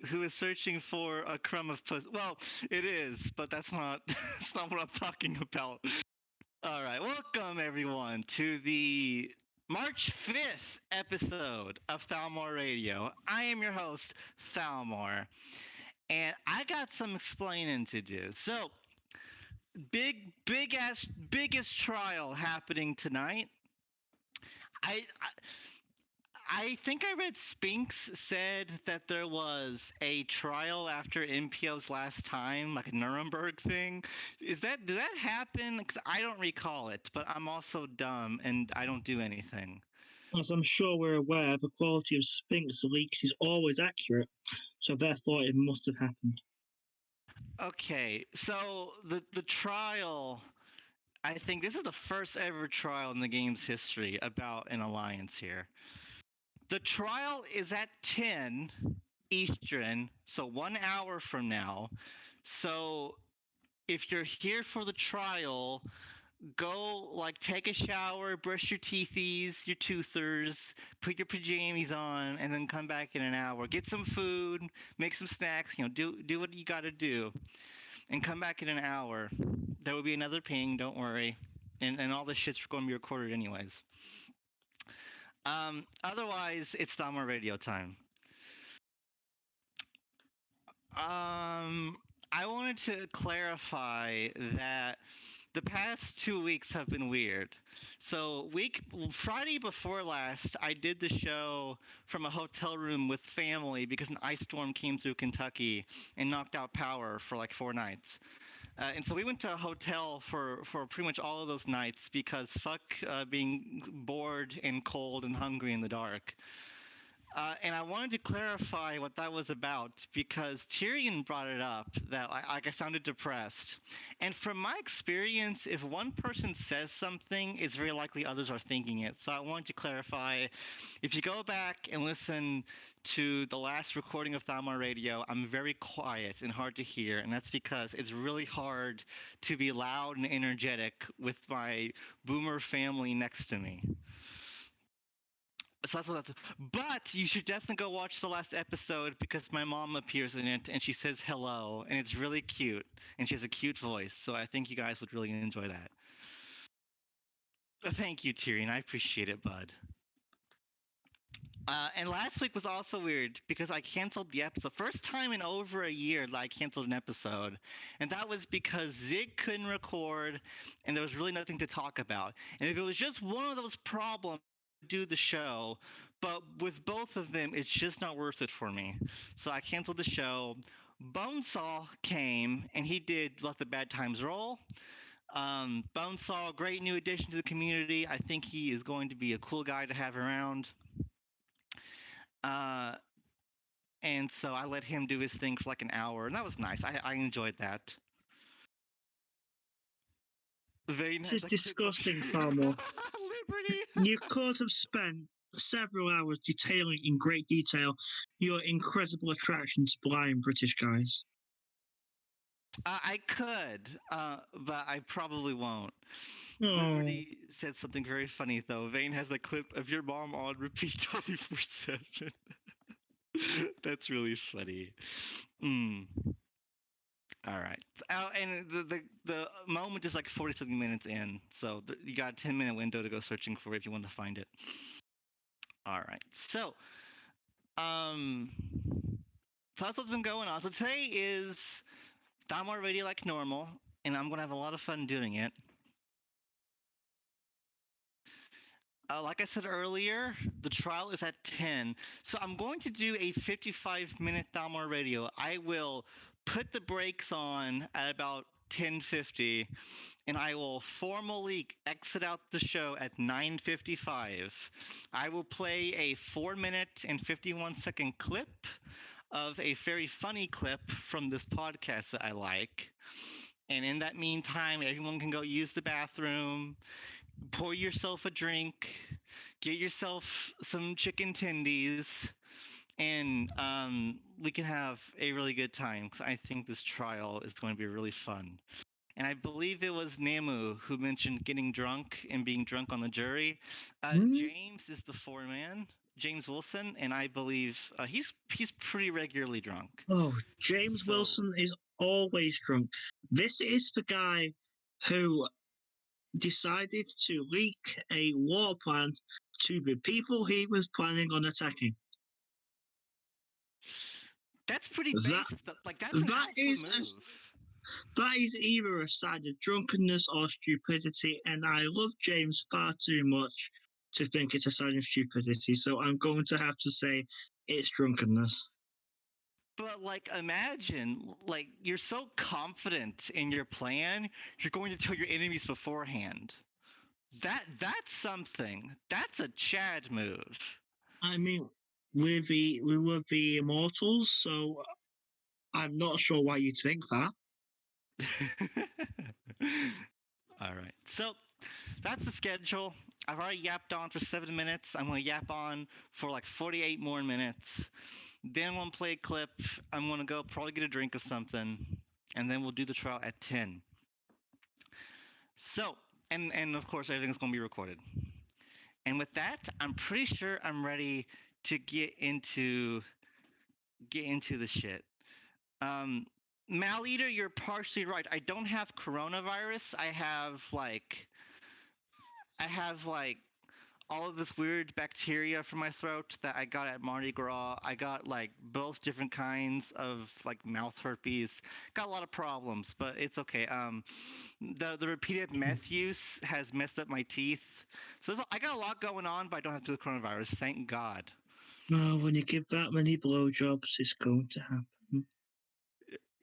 who is searching for a crumb of pussy. Well, it is, but that's not that's not what I'm talking about. All right, welcome everyone to the March 5th episode of Thalmor Radio. I am your host, Thalmor, and I got some explaining to do. So, biggest trial happening tonight. I think I read Spinks said that there was a trial after MPO's last time, like a Nuremberg thing. Did that happen? Because I don't recall it, but I'm also dumb and I don't do anything. As I'm sure we're aware, the quality of Spinks leaks is always accurate, so therefore it must have happened. Okay, so the trial, I think this is the first ever trial in the game's history about an alliance here. The trial is at 10 Eastern, so 1 hour from now. So if you're here for the trial, go take a shower, brush your teethies, your toothers, put your pajamas on, and then come back in an hour. Get some food, make some snacks, do what you gotta do. And come back in an hour. There will be another ping, don't worry. And all this shit's going to be recorded anyways. Otherwise, it's Thalmor Radio time. I wanted to clarify that the past 2 weeks have been weird. So Friday before last, I did the show from a hotel room with family because an ice storm came through Kentucky and knocked out power for 4 nights. And so we went to a hotel for pretty much all of those nights because fuck being bored and cold and hungry in the dark. And I wanted to clarify what that was about because Tyrion brought it up that I sounded depressed. And from my experience, if one person says something, it's very likely others are thinking it. So I wanted to clarify, if you go back and listen to the last recording of Thalmor Radio, I'm very quiet and hard to hear. And that's because it's really hard to be loud and energetic with my boomer family next to me. So that's but you should definitely go watch the last episode because my mom appears in it and she says hello and it's really cute and she has a cute voice. So I think you guys would really enjoy that. Thank you, Tyrion. I appreciate it, bud. And last week was also weird because I canceled the episode. First time in over a year that I canceled an episode. And that was because Zig couldn't record and there was really nothing to talk about. And if it was just one of those problems, do the show, but with both of them it's just not worth it for me, so I canceled the show. Bonesaw came and he did Let the Bad Times Roll. Bonesaw, great new addition to the community. I think he is going to be a cool guy to have around, and so I let him do his thing for an hour and that was nice. I enjoyed that. This is disgusting, Thalmor. You could have spent several hours detailing in great detail your incredible attraction to blind British guys. I could, but I probably won't. Oh. Liberty said something very funny, though. Vane has a clip of your mom on repeat 24/7. That's really funny. All right. And the moment is 40-something minutes in, so you got a 10-minute window to go searching for it if you want to find it. All right. So that's what's been going on. So today is Thalmor Radio like normal, and I'm going to have a lot of fun doing it. Like I said earlier, the trial is at 10, so I'm going to do a 55-minute Thalmor Radio. I will put the brakes on at about 10:50, and I will formally exit out the show at 9:55. I will play a 4-minute and 51-second clip of a very funny clip from this podcast that I like. And in that meantime, everyone can go use the bathroom, pour yourself a drink, get yourself some chicken tendies, and we can have a really good time because I think this trial is going to be really fun. And I believe it was Namu who mentioned getting drunk and being drunk on the jury. James is the foreman. James Wilson, and I believe he's pretty regularly drunk. Oh, James Wilson is always drunk. This is the guy who decided to leak a war plan to the people he was planning on attacking. That's pretty basic. That's an alpha move. That is either a sign of drunkenness or stupidity, and I love James far too much to think it's a sign of stupidity, so I'm going to have to say it's drunkenness. But, imagine, you're so confident in your plan, you're going to tell your enemies beforehand. That's something. That's a Chad move. I mean, we were the Immortals, so I'm not sure why you'd think that. All right. So that's the schedule. I've already yapped on for 7 minutes. I'm going to yap on for 48 more minutes. Then I'm going to play a clip. I'm going to go probably get a drink of something. And then we'll do the trial at 10. So, and of course, everything's going to be recorded. And with that, I'm pretty sure I'm ready to get into the shit. Mal-Eater, you're partially right. I don't have coronavirus. I have all of this weird bacteria from my throat that I got at Mardi Gras. I got both different kinds of mouth herpes. Got a lot of problems, but it's okay. The repeated meth use has messed up my teeth. So I got a lot going on, but I don't have the coronavirus. Thank God. No, when you give that many blowjobs, it's going to happen.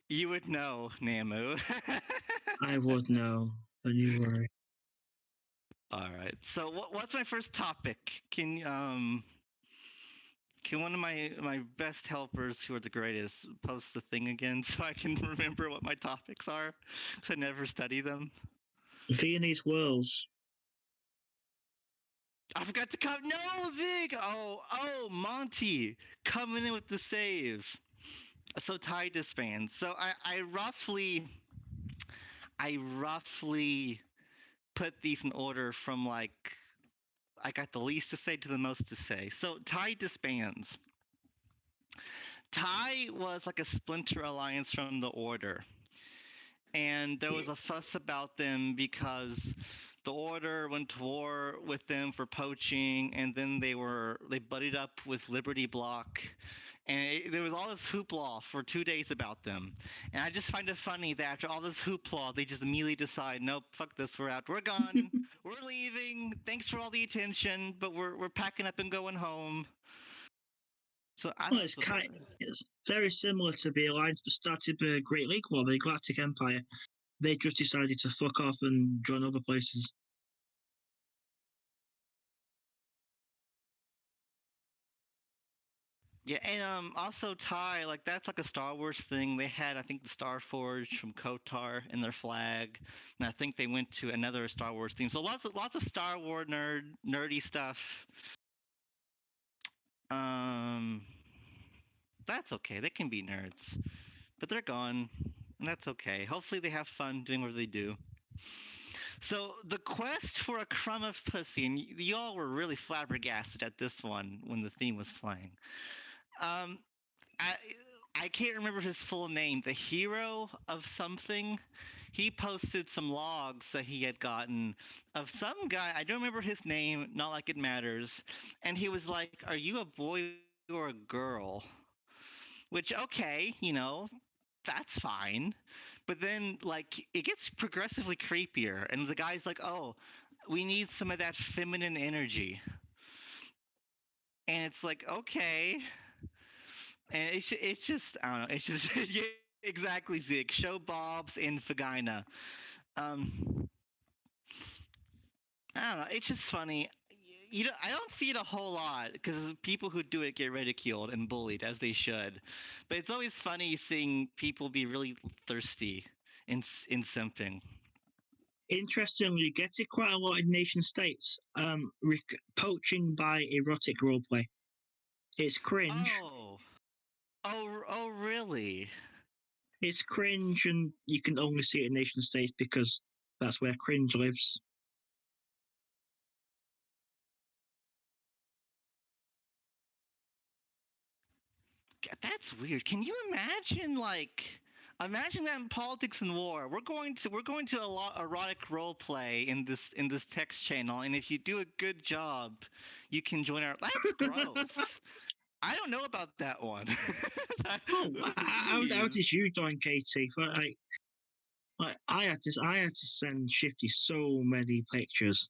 You would know, Namu. I would know. Don't you worry. All right. So what's my first topic? Can one of my best helpers, who are the greatest, post the thing again so I can remember what my topics are? Because I never study them. Viennese whirls. I forgot to come. No, Zig. Oh, Monty coming in with the save. So tie disbands. So I roughly put these in order from I got the least to say to the most to say. So tie disbands. Tie was a splinter alliance from the Order. And there was a fuss about them because the Order went to war with them for poaching, and then they buddied up with Liberty Block. And there was all this hoopla for 2 days about them. And I just find it funny that after all this hoopla, they just immediately decide, nope, fuck this, we're out. We're gone. We're leaving. Thanks for all the attention, but we're packing up and going home. So it's very similar to the alliance that started the Great League War, the Galactic Empire. They just decided to fuck off and join other places. Yeah, and also tie, that's a Star Wars thing. They had, I think, the Star Forge from KOTOR in their flag, and I think they went to another Star Wars theme. So lots of Star Wars nerdy stuff. That's okay. They can be nerds, but they're gone, and that's okay. Hopefully they have fun doing what they do. So the quest for a crumb of pussy, and y'all were really flabbergasted at this one when the theme was playing. I can't remember his full name. The hero of something. He posted some logs that he had gotten of some guy. I don't remember his name. Not like it matters. And he was like, "Are you a boy or a girl?" Which, okay, that's fine. But then, it gets progressively creepier. And the guy's like, "Oh, we need some of that feminine energy." And it's like, okay. And it's just, I don't know. It's just, yeah, exactly, Zig. Show Bob's in vagina. I don't know. It's just funny. I don't see it a whole lot because people who do it get ridiculed and bullied, as they should. But it's always funny seeing people be really thirsty in simping. Interestingly, you get it quite a lot in nation states. Poaching by erotic roleplay. It's cringe. Oh, really? It's cringe, and you can only see it in nation states because that's where cringe lives. That's weird. Can you imagine imagine that in politics and war. We're going to a lot erotic role play in this text channel, and if you do a good job, you can join our. That's gross. I don't know about that one. How did you join KT? I had to send Shifty so many pictures.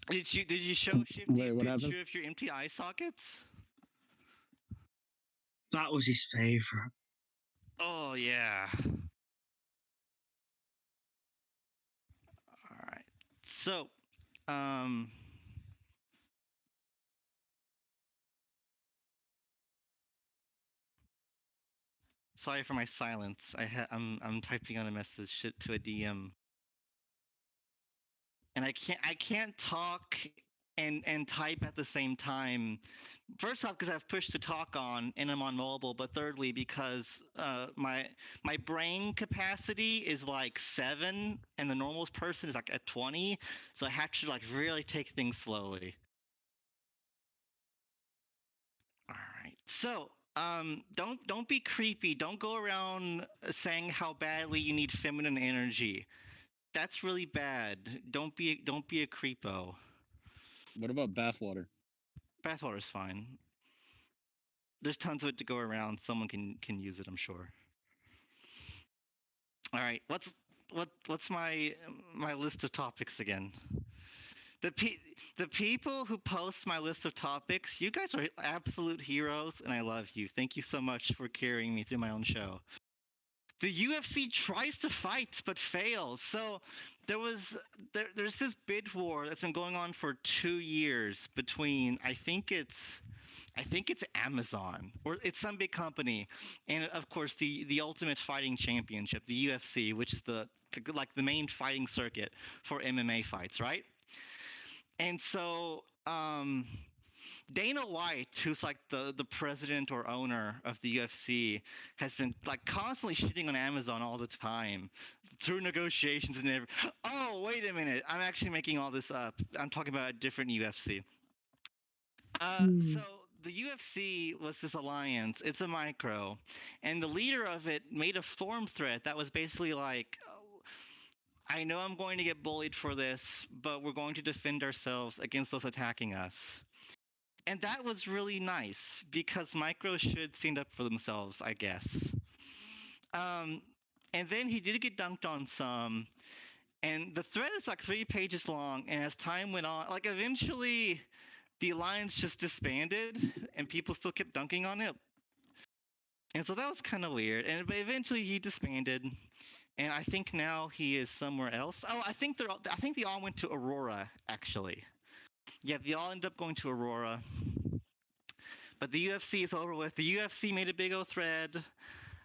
Did you show Shifty a picture of your empty eye sockets? That was his favorite. Oh yeah. All right. So, sorry for my silence. I'm typing on a message to a DM, and I can't talk and type at the same time. First off, because I've pushed to talk on and I'm on mobile, but thirdly because my brain capacity is like 7, and the normal person is like at 20, so I have to like really take things slowly. All right, so don't be creepy. Don't go around saying how badly you need feminine energy. That's really bad. Don't be a creepo. What about bathwater? Bathwater's fine. There's tons of it to go around. Someone can use it, I'm sure. All right, what's my list of topics again? The people who post my list of topics, you guys are absolute heroes, and I love you. Thank you so much for carrying me through my own show. The UFC tries to fight but fails. So there's this bid war that's been going on for 2 years between I think it's Amazon or it's some big company, and of course the Ultimate Fighting Championship, the UFC, which is the main fighting circuit for MMA fights, right? And so Dana White, who's like the president or owner of the UFC, has been like constantly shitting on Amazon all the time through negotiations and everything. Oh, wait a minute. I'm actually making all this up. I'm talking about a different UFC. So the UFC was this alliance. It's a micro. And the leader of it made a forum thread that was basically like, I know I'm going to get bullied for this, but we're going to defend ourselves against those attacking us. And that was really nice because micros should stand up for themselves, I guess. And then he did get dunked on some, and the thread is like 3 pages long. And as time went on, like eventually, the alliance just disbanded, and people still kept dunking on it. And so that was kind of weird. But eventually, he disbanded, and I think now he is somewhere else. Oh, I think they all went to Aurora, actually. Yeah, they all ended up going to Aurora. But the UFC is over with. The UFC made a big old thread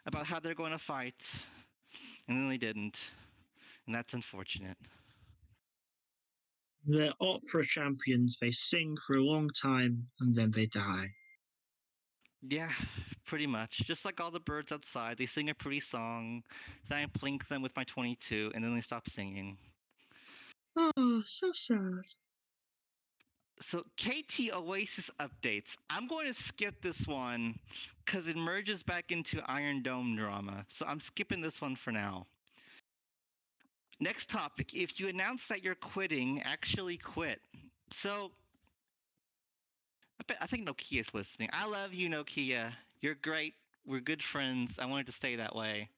about how they're going to fight, and then they didn't. And that's unfortunate. They're opera champions. They sing for a long time, and then they die. Yeah, pretty much. Just like all the birds outside. They sing a pretty song, then I blink them with my 22, and then they stop singing. Oh, so sad. So KT Oasis updates. I'm going to skip this one because it merges back into Iron Dome drama. So I'm skipping this one for now. Next topic. If you announce that you're quitting, actually quit. So I think Nokia's listening. I love you, Nokia. You're great. We're good friends. I wanted to stay that way.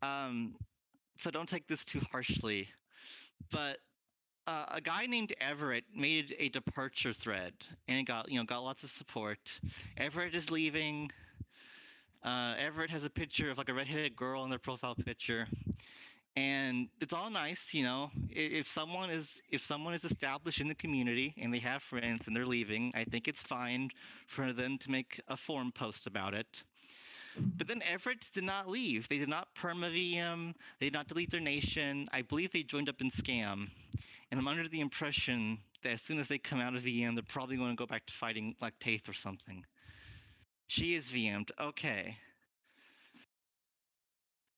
So don't take this too harshly. But a guy named Everett made a departure thread, and it got lots of support. Everett is leaving. Everett has a picture of like a redheaded girl in their profile picture, and it's all nice, If someone is established in the community and they have friends and they're leaving, I think it's fine for them to make a forum post about it. But then Everett did not leave. They did not perma-VM. They did not delete their nation. I believe they joined up in Scam. And I'm under the impression that as soon as they come out of VM, they're probably going to go back to fighting like Taith or something. She is VM'd. Okay.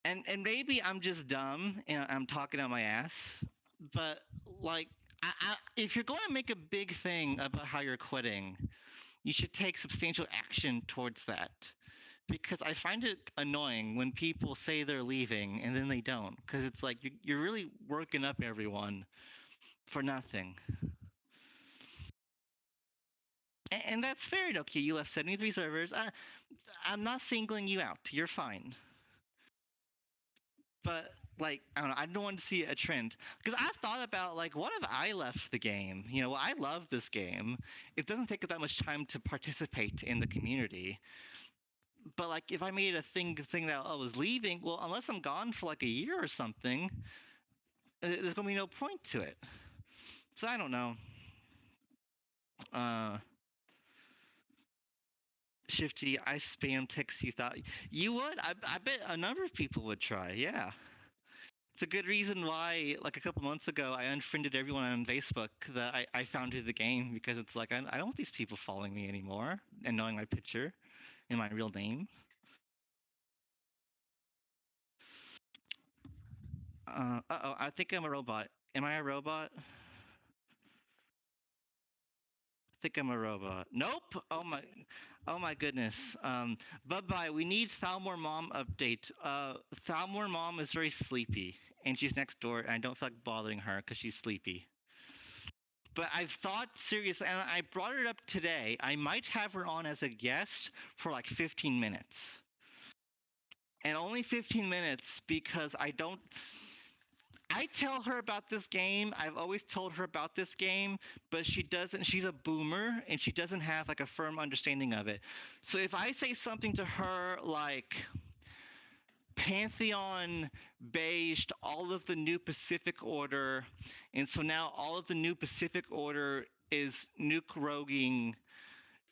And maybe I'm just dumb and I'm talking out my ass. But like, if you're going to make a big thing about how you're quitting, you should take substantial action towards that. Because I find it annoying when people say they're leaving and then they don't. Because it's like you're really working up everyone for nothing. And that's fair, Nokia. You left 73 servers. I'm not singling you out. You're fine. But like, I don't know, I don't want to see a trend, because I've thought about, like, what if I left the game? You know, I love this game. It doesn't take that much time to participate in the community. But like, if I made a thing that I was leaving, well, unless I'm gone for like a year or something, there's gonna be no point to it. So I don't know. Shifty, I spam text you. Thought you would? I bet a number of people would try. Yeah. It's a good reason why, like, a couple months ago, I unfriended everyone on Facebook that I founded the game, because it's like, I don't want these people following me anymore and knowing my picture and my real name. Uh-oh, I think I'm a robot. Am I a robot? I think I'm a robot. Nope. Oh my goodness. Bye-bye. We need Thalmor Mom update. Thalmor Mom is very sleepy, and she's next door, and I don't feel like bothering her because she's sleepy. But I've thought seriously, and I brought it up today. I might have her on as a guest for like 15 minutes. And only 15 minutes, because I tell her about this game. I've always told her about this game, but she doesn't. She's a boomer, and she doesn't have like a firm understanding of it. So if I say something to her like, Pantheon beiged all of the new Pacific Order, and so now all of the new Pacific Order is nuke-roguing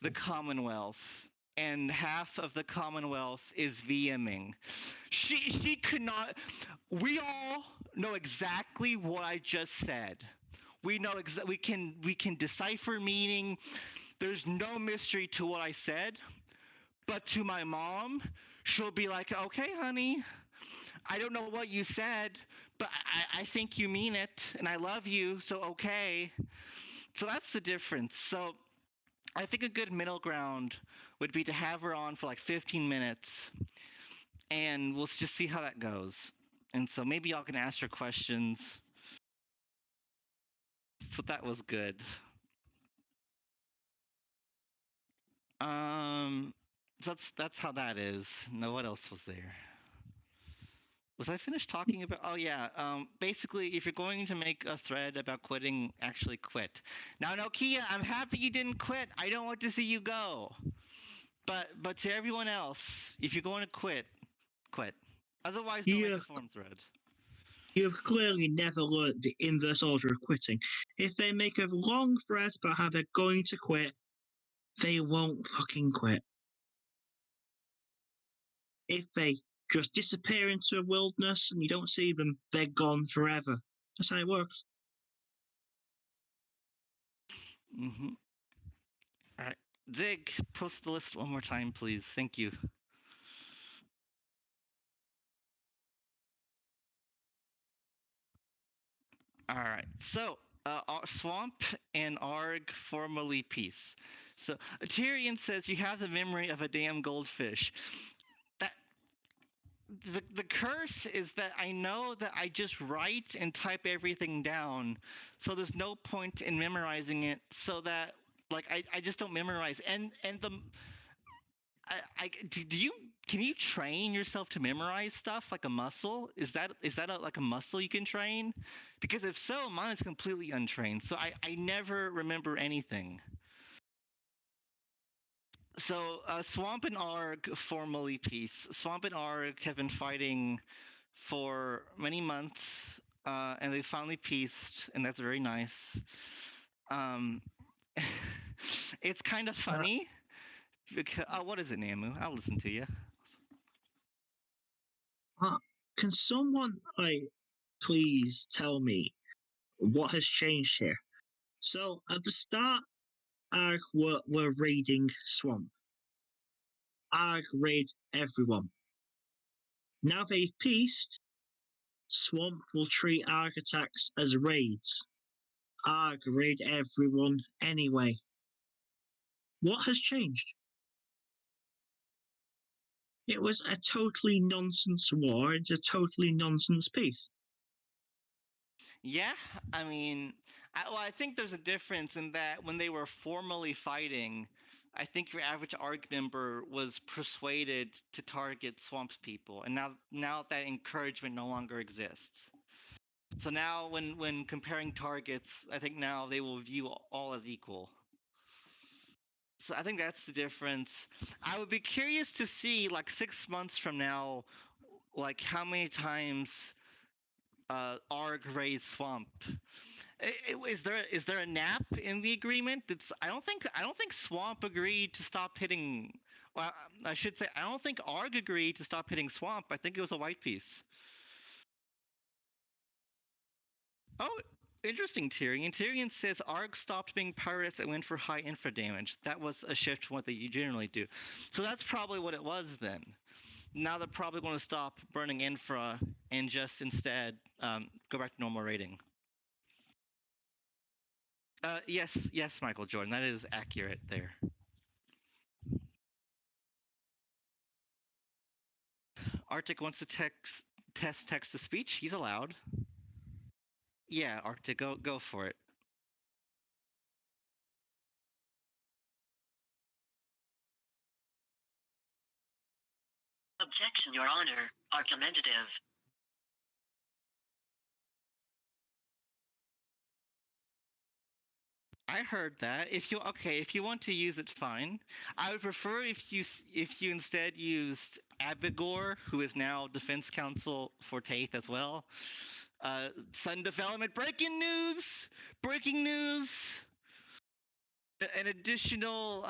the Commonwealth, and half of the Commonwealth is VMing. She could not. We all know exactly what I just said. We know we can decipher meaning. There's no mystery to what I said. But to my mom, she'll be like, okay, honey, I don't know what you said, but I think you mean it, and I love you, so okay. So that's the difference. So I think a good middle ground would be to have her on for like 15 minutes, and we'll just see how that goes. And so maybe y'all can ask her questions. So that was good. So that's how that is. No, what else was there? Was I finished talking about? Oh yeah. Basically, if you're going to make a thread about quitting, actually quit. Now, Nokia, I'm happy you didn't quit. I don't want to see you go. But to everyone else, if you're going to quit, quit. Otherwise, don't make a forum thread. You've clearly never learned the inverse order of quitting. If they make a long thread about how they're going to quit, they won't fucking quit. If they just disappear into a wilderness and you don't see them, they're gone forever. That's how it works. Mm-hmm. All right. Zig, post the list one more time, please. Thank you. All right. So, Swamp and Arrgh, formerly Peace. So, Tyrion says you have the memory of a damn goldfish. That the curse is that I know that I just write and type everything down, so there's no point in memorizing it. So that, like, I just don't memorize. And the do you can you train yourself to memorize stuff like a muscle? Is that like a muscle you can train? Because if so, mine is completely untrained. So I never remember anything. So Swamp and Arrgh, formerly Peace. Swamp and Arrgh have been fighting for many months, and they finally peaced, and that's very nice. It's kind of funny. Because, what is it, Namu? I'll listen to you. Can someone, please tell me what has changed here? So, at the start, Arrgh were raiding Swamp. Arrgh raid everyone. Now they've peaced, Swamp will treat Arrgh attacks as raids. Arrgh raid everyone anyway. What has changed? It was a totally nonsense war. It's a totally nonsense peace. Yeah, I mean, I think there's a difference in that when they were formally fighting, I think your average Arrgh member was persuaded to target swamp people, and now that encouragement no longer exists. So now when comparing targets, I think now they will view all as equal. So I think that's the difference. I would be curious to see, like 6 months from now, like how many times Arrgh raids swamp. Is there a nap in the agreement? I don't think swamp agreed to stop hitting. Well, I should say I don't think Arrgh agreed to stop hitting swamp. I think it was a white piece. Oh, interesting, Tyrion. Tyrion says Arrgh stopped being pirates and went for high infra damage. That was a shift from what they generally do. So that's probably what it was then. Now they're probably going to stop burning infra and just instead go back to normal rating. Yes, Michael Jordan, that is accurate there. Arctic wants to test text to speech. He's allowed. Yeah, Arctic, go for it. Objection, Your Honor. Argumentative. I heard that. If you want to use it, fine. I would prefer if you instead used Abigor, who is now defense counsel for Taith as well. Sudden development. Breaking news! Breaking news! An additional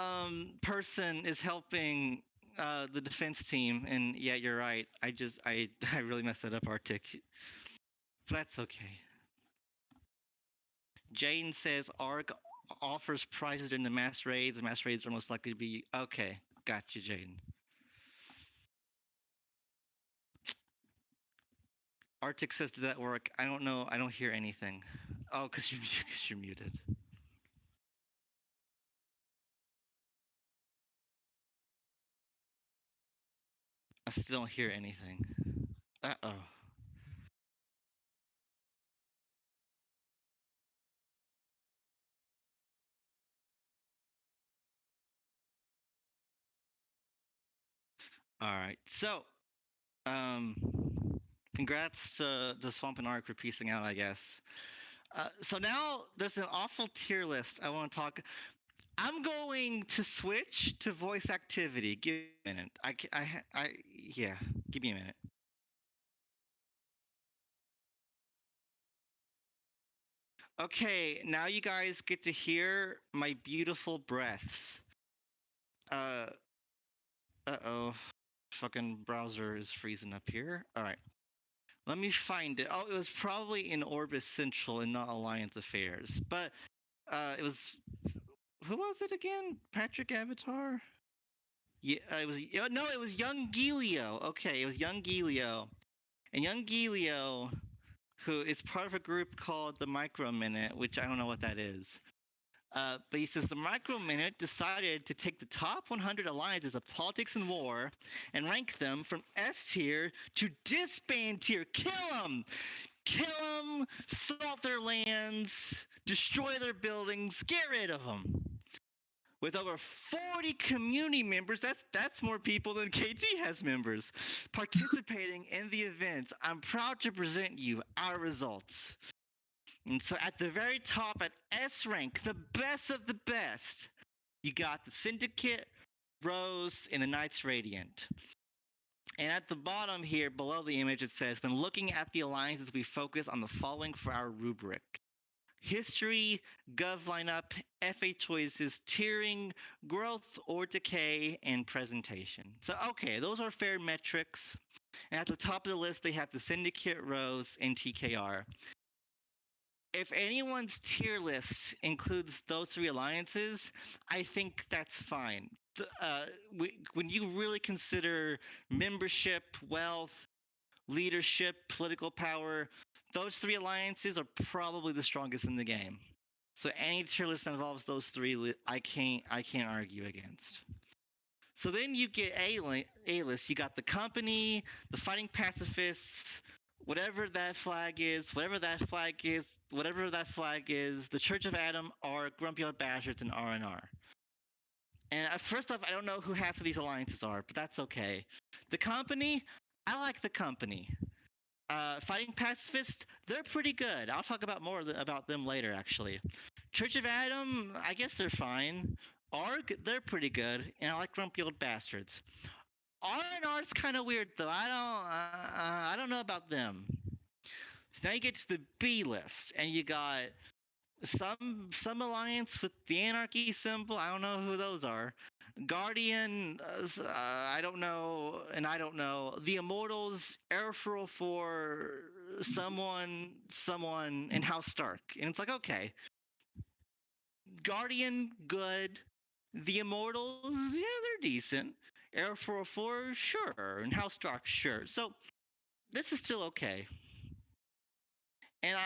person is helping the defense team, and yeah, you're right. I really messed that up, Arctic. But that's okay. Jane says Arrgh offers prizes during the mass raids. The mass raids are most likely to be okay. Got you, Jane. Arctic says, did that work? I don't know. I don't hear anything. Oh, because you're muted. I still don't hear anything. Uh-oh. All right. So, congrats to Swamp and Arrgh for piecing out, I guess. So now there's an awful tier list I want to talk. I'm going to switch to voice activity. Give me a minute. Yeah. Give me a minute. Okay, now you guys get to hear my beautiful breaths. Uh-oh. Fucking browser is freezing up here. All right. Let me find it. Oh, it was probably in Orbis Central and not Alliance Affairs. But it was... Who was it again? Patrick Avatar? Yeah, it was... No, it was Young Gilio. Okay, it was Young Gilio. And Young Gilio, who is part of a group called the Micro Minute, which I don't know what that is. But he says the Micro Minute decided to take the top 100 alliances of politics and war and rank them from S tier to disband tier. Kill them! Kill them, salt their lands, destroy their buildings, get rid of them. With over 40 community members, that's more people than KT has members, participating in the event. I'm proud to present you our results. And so at the very top, at S rank, the best of the best, you got the Syndicate, Rose, and the Knights Radiant. And at the bottom here, below the image, it says, when looking at the alliances, we focus on the following for our rubric. History, Gov lineup, FA choices, tiering, growth or decay, and presentation. So, okay, those are fair metrics. And at the top of the list, they have the Syndicate, Rose, and TKR. If anyone's tier list includes those three alliances, I think that's fine. When you really consider membership, wealth, leadership, political power, those three alliances are probably the strongest in the game. So any tier list that involves those three, I can't argue against. So then you get A-list. You got the company, the fighting pacifists, whatever that flag is, the Church of Adam, Arrgh, Grumpy Old Bastards, and R&R. And first off, I don't know who half of these alliances are, but that's okay. The company, I like the company. Fighting pacifists, they're pretty good. I'll talk about more about them later, actually. Church of Adam, I guess they're fine. Arrgh, they're pretty good, and I like Grumpy Old Bastards. R&R's kind of weird though. I don't know about them. So now you get to the B list, and you got some alliance with the Anarchy symbol. I don't know who those are. Guardian, I don't know, and I don't know. The Immortals, Airfurl for someone, and House Stark. And it's like, okay. Guardian, good. The Immortals, yeah, they're decent. Airfurl 4, sure. And House Stark, sure. So, this is still okay. And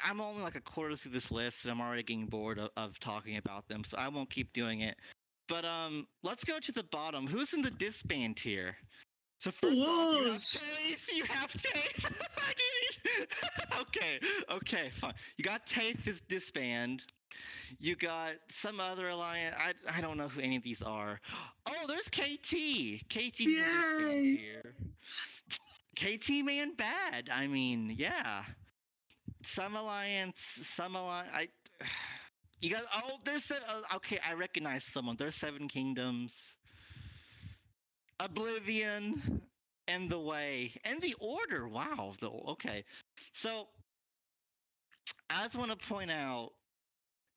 I'm only like a quarter through this list, and I'm already getting bored of talking about them, so I won't keep doing it. But let's go to the bottom. Who's in the disband tier? So first off, you have Taith. Okay, fine. You got Taith is disband. You got some other alliance. I don't know who any of these are. Oh, there's KT. KT's in the disband tier. KT man bad. I mean, yeah. Some alliance. You got. Oh, there's. Okay, I recognize someone. There's 7 Kingdoms. Oblivion. And the Way. And the Order. Wow. Okay. So, I just want to point out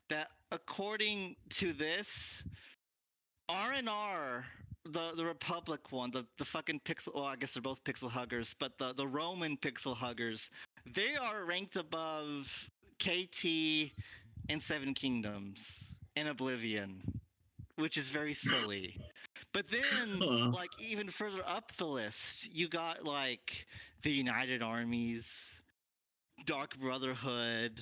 that according to this, R&R, the Republic one, the fucking pixel. Well, I guess they're both pixel huggers, but the Roman pixel huggers, they are ranked above KT and 7 Kingdoms and Oblivion, which is very silly. But then, like, even further up the list, you got, like, the United Armies, Dark Brotherhood.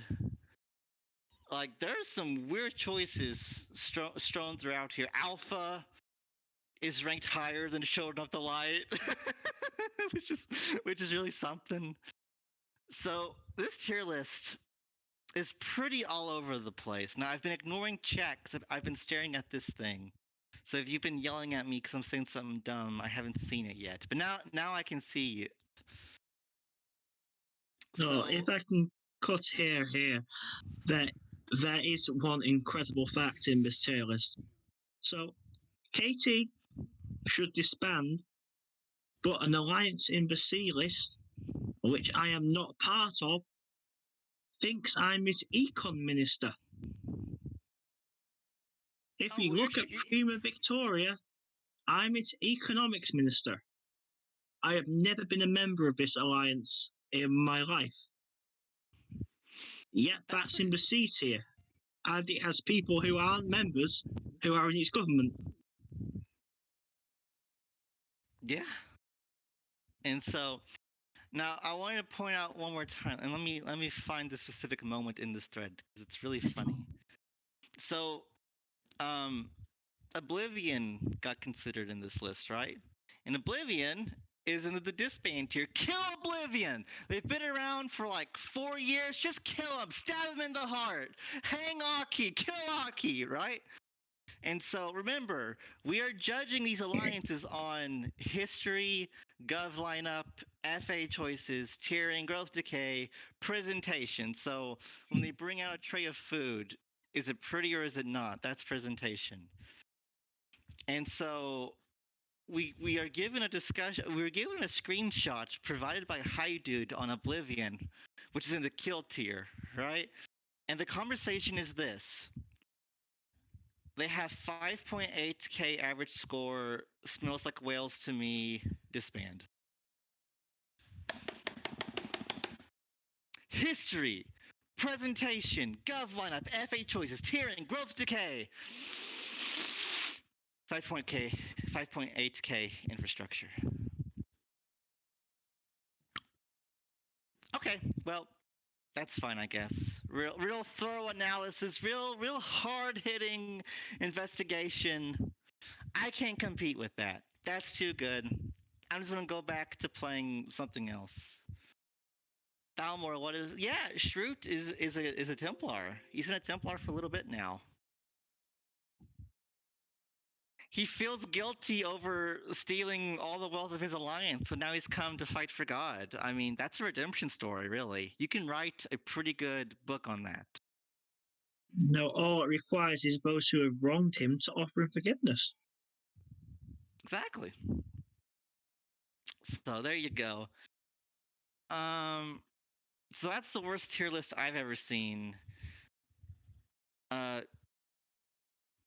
Like, there's some weird choices strewn throughout here. Alpha is ranked higher than Children of the Light, which is really something. So this tier list is pretty all over the place. Now, I've been ignoring chat because I've been staring at this thing. So if you've been yelling at me because I'm saying something dumb, I haven't seen it yet. But now I can see it. So if I can cut here, there is one incredible fact in this tier list. So KT should disband, but an alliance in the C list, which I am not part of, thinks I'm its econ minister. If you look at Prima Victoria, I'm its economics minister. I have never been a member of this alliance in my life. Yet that's in the C tier. And it has people who aren't members who are in its government. Yeah. And so now I wanted to point out one more time, and let me find the specific moment in this thread because it's really funny. So, Oblivion got considered in this list, right? And Oblivion is in the disband tier. Kill Oblivion! They've been around for like 4 years. Just kill them. Stab them in the heart. Hang Aki. Kill Aki, right? And so remember, we are judging these alliances on history, gov lineup, FA choices, tiering, growth decay, presentation. So when they bring out a tray of food, is it pretty or is it not? That's presentation. And so we are given a discussion. We were given a screenshot provided by Hi Dude on Oblivion, which is in the kill tier, right? And the conversation is this. They have 5.8k average score, smells like whales to me, disband. History, presentation, gov lineup, FA choices, tiering, growth decay. 5.8k infrastructure. Okay, well, That's fine, I guess. Real thorough analysis, real hard-hitting investigation. I can't compete with that. That's too good. I'm just gonna go back to playing something else. Thalmor, what is? Yeah, Shroot is a Templar. He's been a Templar for a little bit now. He feels guilty over stealing all the wealth of his alliance, so now he's come to fight for God. I mean, that's a redemption story, really. You can write a pretty good book on that. No, all it requires is those who have wronged him to offer him forgiveness. Exactly. So there you go. So that's the worst tier list I've ever seen.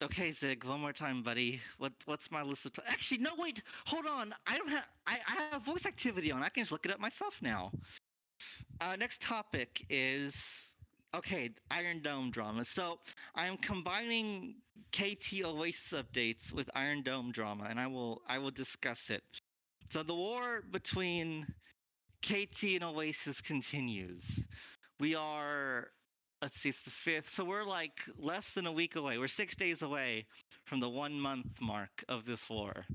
Okay, Zig, one more time, buddy. What's my list of? Actually, no, wait, hold on. I don't have. I have voice activity on. I can just look it up myself now. Next topic is Iron Dome drama. So I'm combining KT Oasis updates with Iron Dome drama, and I will discuss it. So the war between KT and Oasis continues. We are, let's see, it's the 5th. So we're like less than a week away. We're 6 days away from the 1 month mark of this war.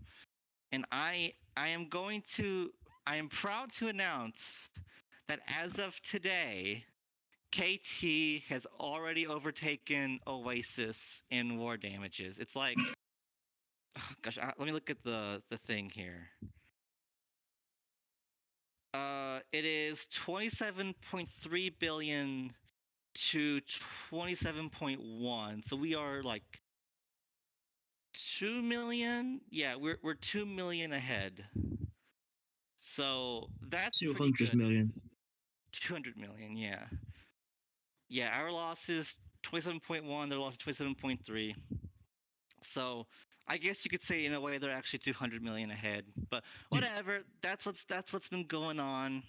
And I am proud to announce that as of today, KT has already overtaken Oasis in war damages. It's like, oh gosh, let me look at the thing here. It is 27.3 billion to 27.1. So we are like 2 million. Yeah, we're 2 million ahead. So that's 200 million. 200 million, yeah. Yeah, our loss is 27.1, their loss is 27.3. So I guess you could say in a way they're actually 200 million ahead, but whatever. That's what's been going on.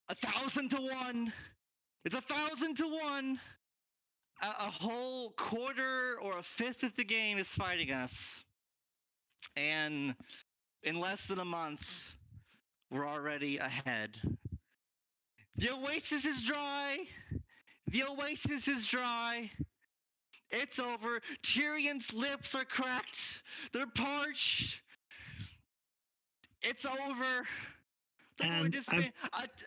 1,000 to 1. It's 1,000 to 1. A whole quarter or a fifth of the game is fighting us, and in less than a month, we're already ahead. The Oasis is dry. The Oasis is dry. It's over. Tyrion's lips are cracked. They're parched. It's over. And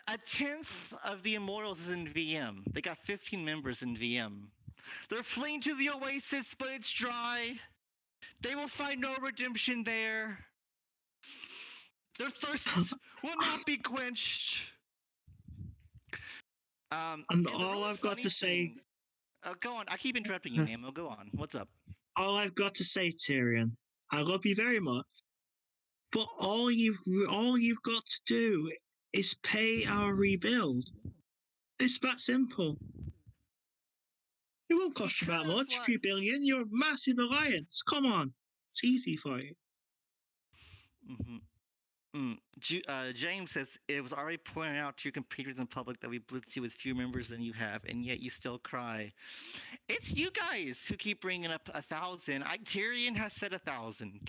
a tenth of the Immortals is in VM. They got 15 members in VM. They're fleeing to the Oasis, but it's dry. They will find no redemption there. Their thirst will not be quenched. And all I've got to say... go on. I keep interrupting you, Nemo. Go on. What's up? All I've got to say, Tyrion, I love you very much, but all you've got to do is pay our rebuild. It's that simple. It won't cost you that much, a few billion. You're a massive alliance. Come on. It's easy for you. James says, it was already pointed out to your competitors in public that we blitz you with fewer members than you have, and yet you still cry. It's you guys who keep bringing up 1,000. Tyrion has said 1,000.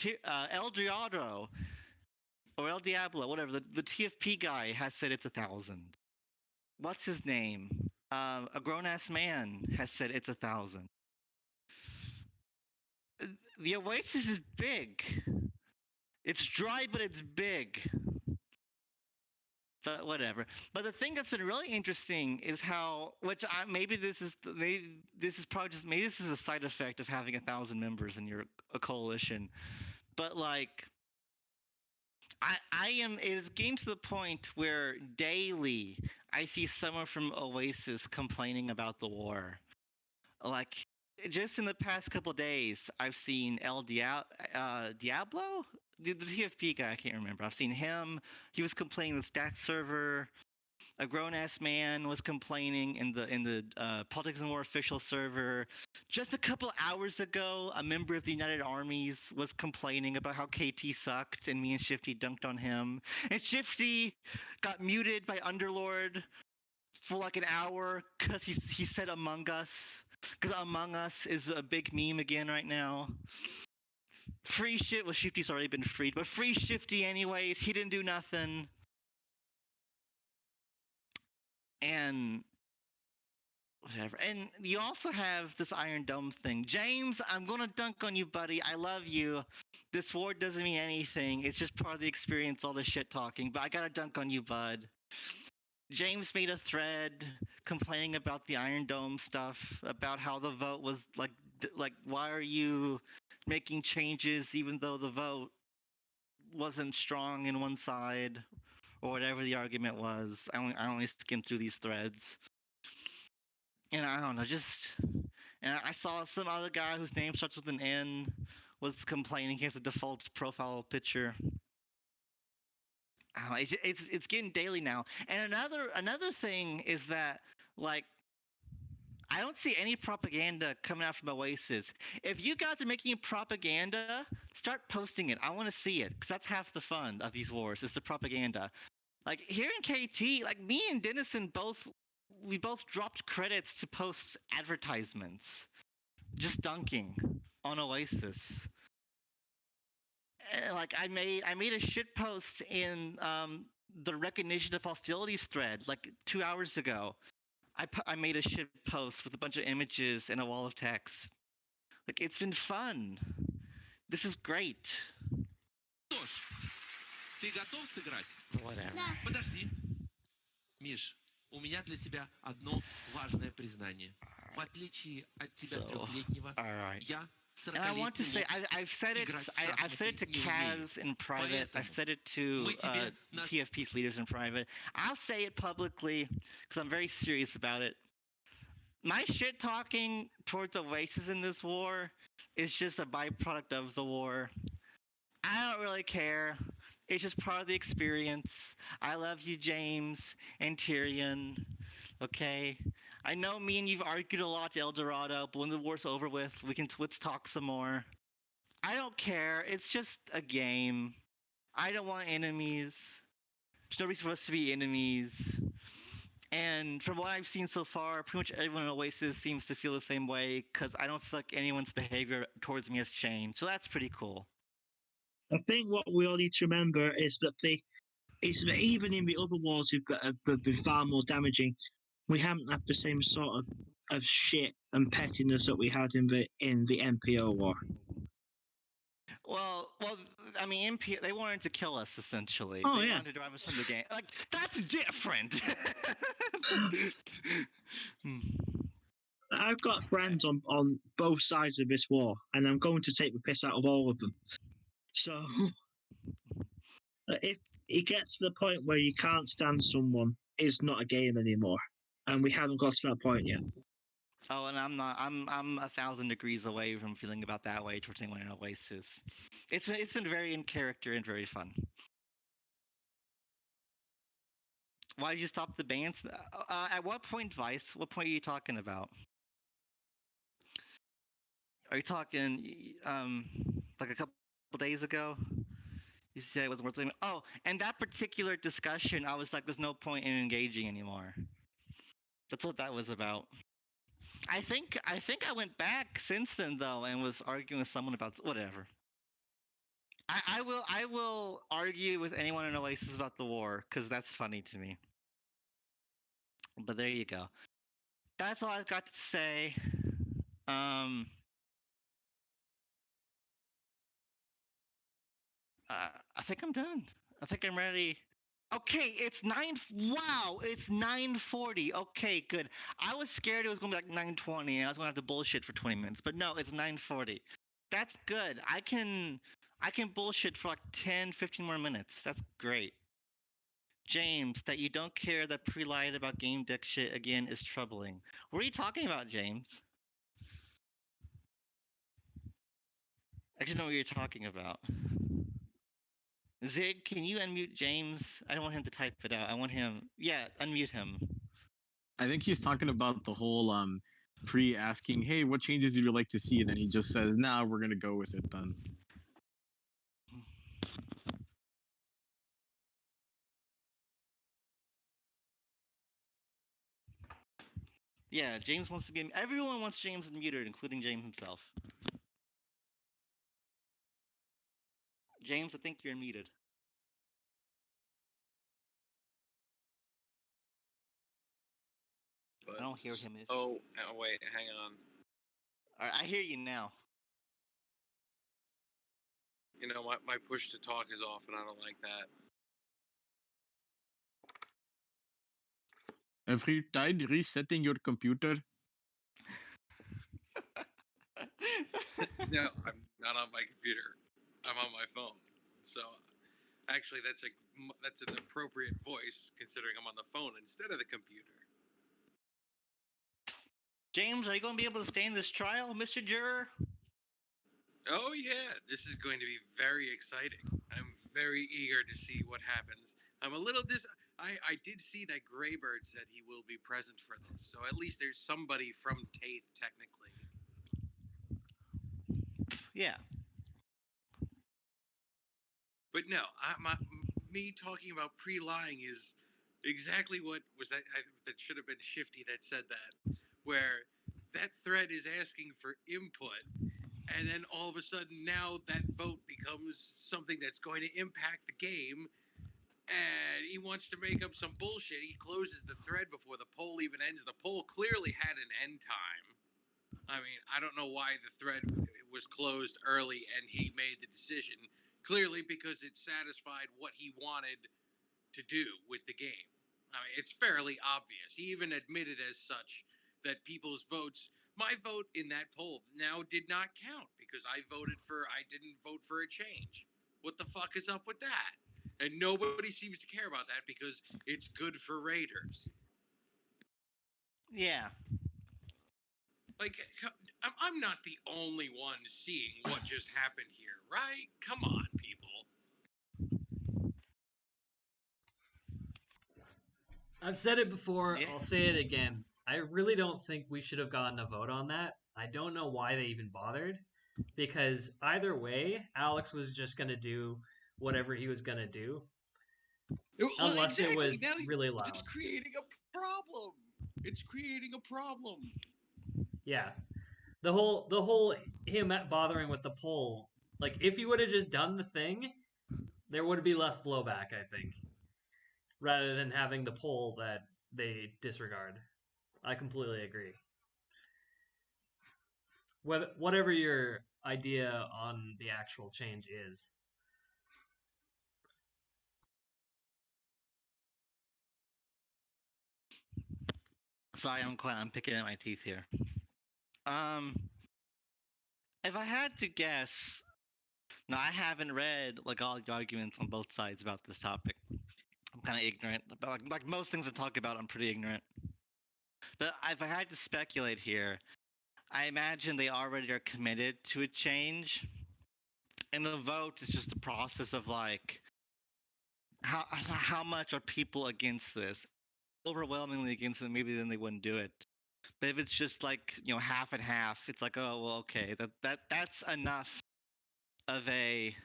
El Diablo, or El Diablo, whatever, the TFP guy has said it's 1,000. What's his name? A grown-ass man has said it's 1,000. The Oasis is big. It's dry, but it's big. But whatever. But the thing that's been really interesting is how, maybe this is a side effect of having 1,000 members in your coalition. But like, it is getting to the point where daily I see someone from Oasis complaining about the war. Like, just in the past couple of days, I've seen El Diablo? The TFP guy, I can't remember. I've seen him. He was complaining in the stats server. A grown-ass man was complaining in the Politics and War official server. Just a couple hours ago, a member of the United Armies was complaining about how KT sucked, and me and Shifty dunked on him. And Shifty got muted by Underlord for like an hour because he said Among Us. Because Among Us is a big meme again right now. Free shit. Well, Shifty's already been freed, but free Shifty anyways. He didn't do nothing. and whatever. And you also have this Iron Dome thing. James, I'm gonna dunk on you, buddy. I love you. This war doesn't mean anything. It's just part of the experience, all the shit talking. But I gotta dunk on you, bud. James made a thread complaining about the Iron Dome stuff, about how the vote was like why are you making changes even though the vote wasn't strong in one side, or whatever the argument was. I only skimmed through these threads, and I don't know, and I saw some other guy whose name starts with an N was complaining he has a default profile picture. Oh, it's getting daily now. And another thing is that, like, I don't see any propaganda coming out from Oasis. If you guys are making propaganda, start posting it. I want to see it, because that's half the fun of these wars, is the propaganda. Like, here in KT, like, me and Dennison we both dropped credits to post advertisements. Just dunking on Oasis. Like, I made a shit post in the recognition of hostilities thread like 2 hours ago. I made a shit post with a bunch of images and a wall of text. Like, it's been fun. This is great. Что ж, ты готов сыграть? Whatever. Подожди. Миш, у меня для тебя одно важное признание. В отличие от тебя трехлетнего, я And I want to say, I've said it to Kaz in private. I've said it to TFP's leaders in private. I'll say it publicly because I'm very serious about it. My shit talking towards Oasis in this war is just a byproduct of the war. I don't really care. It's just part of the experience. I love you, James and Tyrion. Okay? I know me and you've argued a lot to El Dorado, but when the war's over with, let's talk some more. I don't care. It's just a game. I don't want enemies. There's no reason for us to be enemies. And from what I've seen so far, pretty much everyone in Oasis seems to feel the same way, because I don't feel like anyone's behavior towards me has changed. So that's pretty cool. I think what we all need to remember is that even in the other wars have been far more damaging, we haven't had the same sort of shit and pettiness that we had in the MPO war. Well, I mean, they wanted to kill us essentially. Oh, they yeah. wanted to drive us from the game. Like, that's different. I've got friends on both sides of this war, and I'm going to take the piss out of all of them. So, if it gets to the point where you can't stand someone, it's not a game anymore, and we haven't got to that point yet. Oh, and I'm 1,000 degrees away from feeling about that way towards anyone in Oasis. It's been very in character and very fun. Why did you stop the bans? At what point, Vice? What point are you talking about? Are you talking like a couple days ago? You said it wasn't worth it. Oh, and that particular discussion, I was like, there's no point in engaging anymore. That's what that was about. I think I went back since then though and was arguing with someone about whatever. I will argue with anyone in Oasis about the war because that's funny to me. But there you go. That's all I've got to say. I think I'm done. I think I'm ready. Okay, it's 9. Wow, it's 9:40. Okay, good. I was scared it was gonna be like 9:20, and I was gonna have to bullshit for 20 minutes. But no, it's 9:40. That's good. I can bullshit for like 10, 15 more minutes. That's great. James, that you don't care that Pre lied about game deck shit again is troubling. What are you talking about, James? I just know what you're talking about. Zig, can you unmute James? I don't want him to type it out. I want him. Yeah, unmute him. I think he's talking about the whole Pre asking, hey, what changes would you like to see? And then he just says, nah, we're going to go with it then. Yeah, James wants to be. Everyone wants James unmuted, including James himself. James, I think you're unmuted. But I don't hear him. Oh, wait, hang on. All right, I hear you now. You know, my push to talk is off, and I don't like that. Have you tried resetting your computer? No, I'm not on my computer. I'm on my phone. So, actually, that's an appropriate voice considering I'm on the phone instead of the computer. James, are you going to be able to stay in this trial, Mr. Juror? Oh yeah, this is going to be very exciting. I'm very eager to see what happens. I'm a little I did see that Greybird said he will be present for this, so at least there's somebody from Taith technically. Yeah. But no, me talking about pre-lying is exactly what was that. That should have been Shifty that said that, where that thread is asking for input, and then all of a sudden now that vote becomes something that's going to impact the game, and he wants to make up some bullshit. He closes the thread before the poll even ends. The poll clearly had an end time. I mean, I don't know why the thread was closed early and he made the decision. Clearly because it satisfied what he wanted to do with the game. I mean, it's fairly obvious. He even admitted as such that people's votes, my vote in that poll now did not count because I didn't vote for a change. What the fuck is up with that? And nobody seems to care about that because it's good for Raiders. Yeah. Like, I'm not the only one seeing what just happened here, right? Come on, people. I've said it before, Yeah. I'll say it again. I really don't think we should have gotten a vote on that. I don't know why they even bothered, because either way, Alex was just going to do whatever he was going to do. Well, unless exactly. it was Now really loud. It's creating a problem. It's creating a problem. Yeah. The whole him bothering with the poll, like if he would have just done the thing, there would be less blowback, I think. Rather than having the poll that they disregard. I completely agree. Whatever your idea on the actual change is. Sorry, I'm picking at my teeth here. If I had to guess, no, I haven't read like all the arguments on both sides about this topic. I'm kind of ignorant. But like most things I talk about, I'm pretty ignorant. But if I had to speculate here, I imagine they already are committed to a change, and the vote is just a process of like how much are people against this? Overwhelmingly against it, maybe then they wouldn't do it. But if it's just like half and half, it's like, oh well, okay, that's enough of a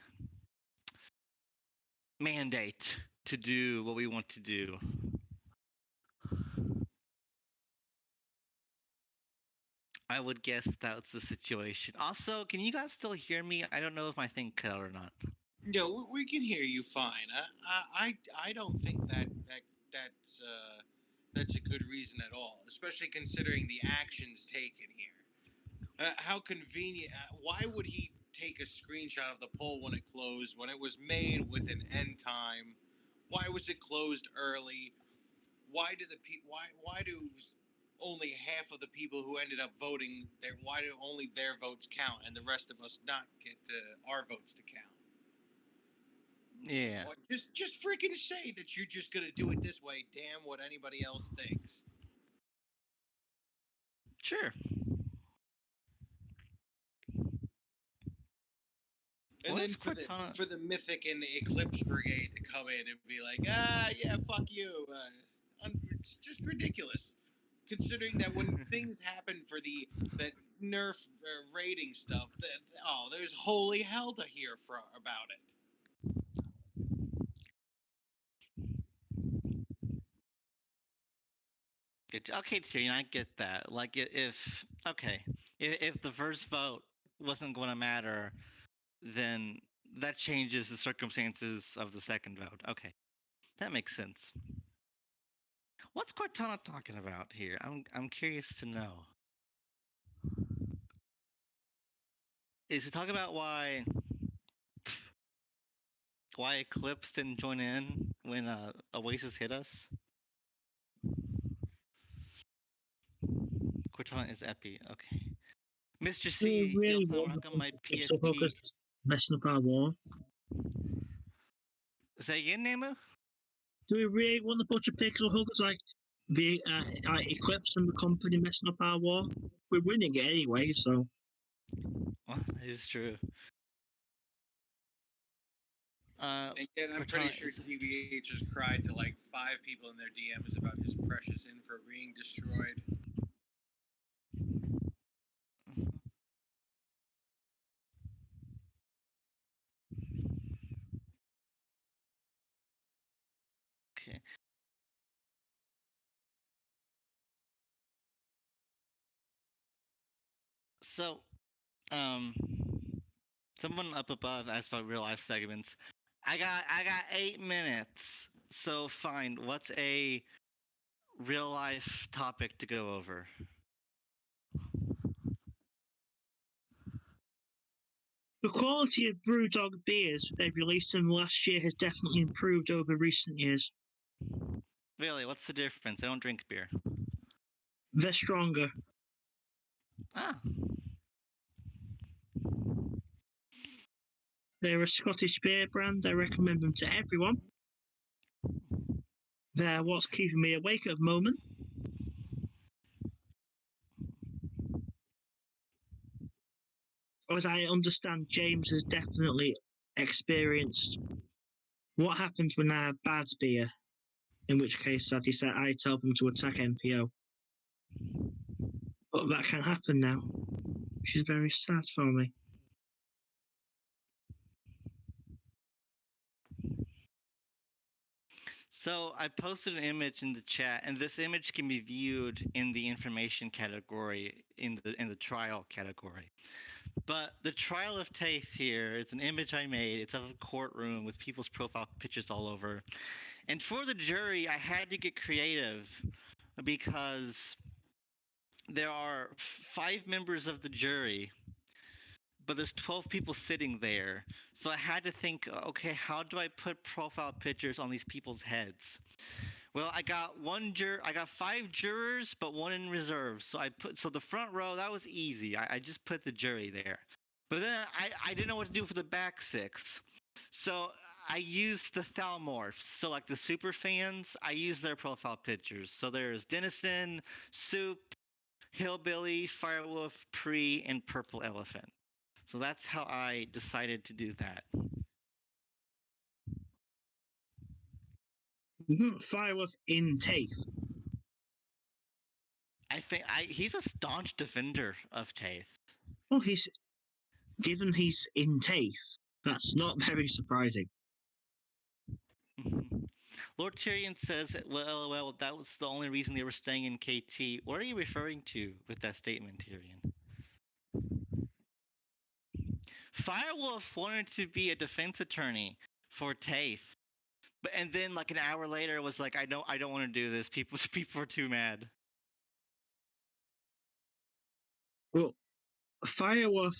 mandate to do what we want to do. I would guess that's the situation. Also, can you guys still hear me? I don't know if my thing cut out or not. No, we can hear you fine. I don't think that's a good reason at all, especially considering the actions taken here. How convenient. Why would he take a screenshot of the poll when it closed, when it was made with an end time? Why was it closed early? Why do only half of the people who ended up voting there? Why do only their votes count and the rest of us not get our votes to count? Yeah. Or just freaking say that you're just gonna do it this way. Damn what anybody else thinks. Sure. And then for the Mythic and Eclipse Brigade to come in and be like, yeah, fuck you. It's just ridiculous. Considering that when things happen for that nerf rating stuff, there's holy hell to hear about it. Okay, Tyrion, I get that. Like, if the first vote wasn't going to matter, then that changes the circumstances of the second vote. Okay, that makes sense. What's Cortana talking about here? I'm curious to know. Is he talking about why Eclipse didn't join in when Oasis hit us? Cortana is Epi. Okay. Mr. C, really you'll want welcome my pixel PFP. hookers messing up our war? Say again, Nemu? Do we really want a bunch of pixel hookers like the Eclipse and the company messing up our war? We're winning it anyway, so. Well, that is true. And yet, I'm pretty sure TVH has cried to like 5 people in their DMs about his precious info being destroyed. Okay. So, someone up above asked about real life segments. I got 8 minutes. So fine. What's a real life topic to go over? The quality of Brewdog beers they've released in the last year has definitely improved over recent years. Really, what's the difference? I don't drink beer. They're stronger. Ah. They're a Scottish beer brand. I recommend them to everyone. They're what's keeping me awake at the moment. As I understand, James has definitely experienced what happens when I have bad beer, in which case I tell them to attack NPO. But that can happen now, which is very sad for me. So I posted an image in the chat, and this image can be viewed in the information category, in the trial category. But the trial of Taith here, it's an image I made. It's of a courtroom with people's profile pictures all over. And for the jury, I had to get creative because there are 5 members of the jury, but there's 12 people sitting there. So I had to think, okay, how do I put profile pictures on these people's heads? Well, I got 5 jurors, but 1 in reserve. So the front row, that was easy. I just put the jury there. But then I didn't know what to do for the back 6. So I used the Thalmor. So like the super fans, I used their profile pictures. So there's Denison, Soup, Hillbilly, Firewolf, Pre, and Purple Elephant. So that's how I decided to do that. Firewolf in Taith. I think he's a staunch defender of Taith. Well, he's in Taith. That's not very surprising. Lord Tyrion says, well, that was the only reason they were staying in KT. What are you referring to with that statement, Tyrion? Firewolf wanted to be a defense attorney for Taith. And then like an hour later was like, I don't want to do this. People are too mad. Well, Firewolf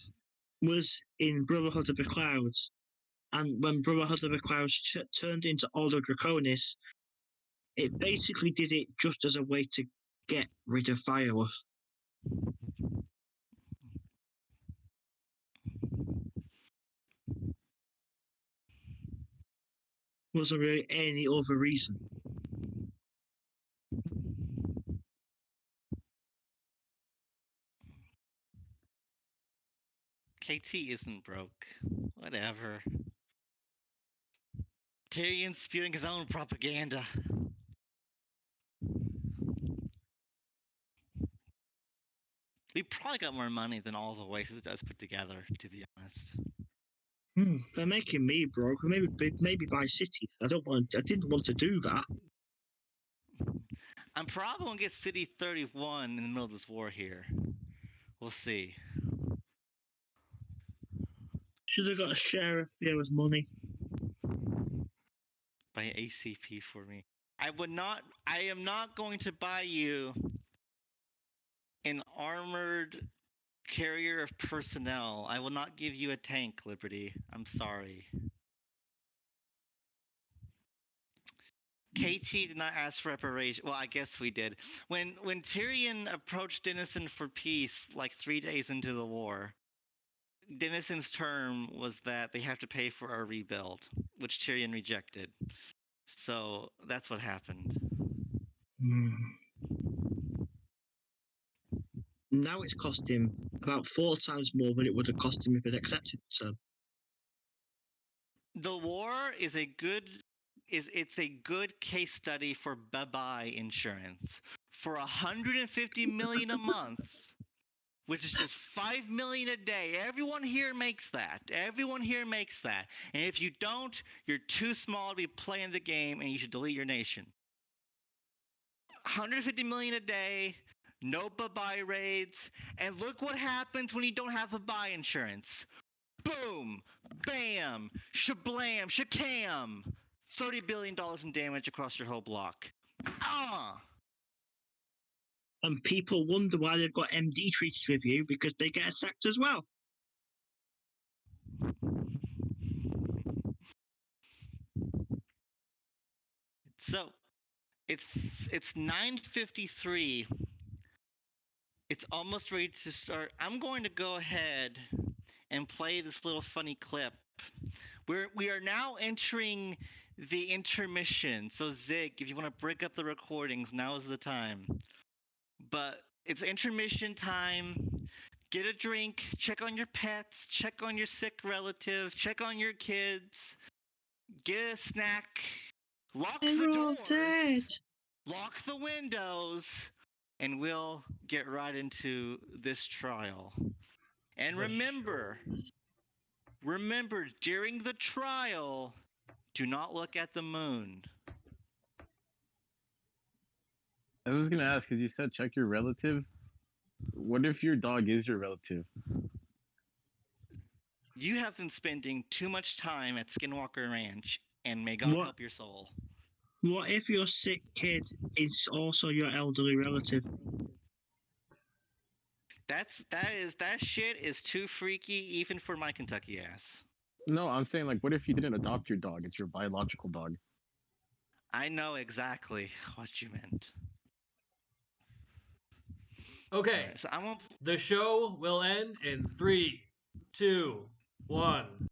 was in Brotherhood of the Clouds, and when Brotherhood of the Clouds turned into Ordo Draconis, it basically did it just as a way to get rid of Firewolf. Wasn't really any other reason. KT isn't broke. Whatever. Tyrion's spewing his own propaganda. We probably got more money than all the Oasis does put together, to be honest. They're making me broke. Maybe buy City. I didn't want to do that. I'm probably gonna get City 31 in the middle of this war here. We'll see. Should have got a share if there was money. Buy ACP for me. I am not going to buy you an armored carrier of personnel. I will not give you a tank, Liberty. I'm sorry. KT did not ask for reparation. Well, I guess we did. When Tyrion approached Dennison for peace, like 3 days into the war, Dennison's term was that they have to pay for a rebuild, which Tyrion rejected. So that's what happened. Now it's cost him about 4 times more than it would have cost him if it accepted the term. The war is a good case study for bye-bye insurance. For $150 million a month, which is just $5 million a day. Everyone here makes that. And if you don't, you're too small to be playing the game, and you should delete your nation. $150 million a day, no bye-bye raids, and look what happens when you don't have bye-bye insurance. Boom, bam, shablam, shakam. $30 billion in damage across your whole block. And people wonder why they've got MD treaties with you, because they get attacked as well. So, it's 9:53. It's almost ready to start. I'm going to go ahead and play this little funny clip. We are now entering the intermission. So Zig, if you want to break up the recordings, now is the time. But it's intermission time. Get a drink, check on your pets, check on your sick relative, check on your kids, get a snack, lock the doors, lock the windows, and we'll get right into this trial. And remember, during the trial, do not look at the moon. I was going to ask, because you said check your relatives. What if your dog is your relative? You have been spending too much time at Skinwalker Ranch, and may God help your soul. What if your sick kid is also your elderly relative? That shit is too freaky even for my Kentucky ass. No, I'm saying, like, what if you didn't adopt your dog? It's your biological dog. I know exactly what you meant. Okay, right, so the show will end in 3, 2, 1.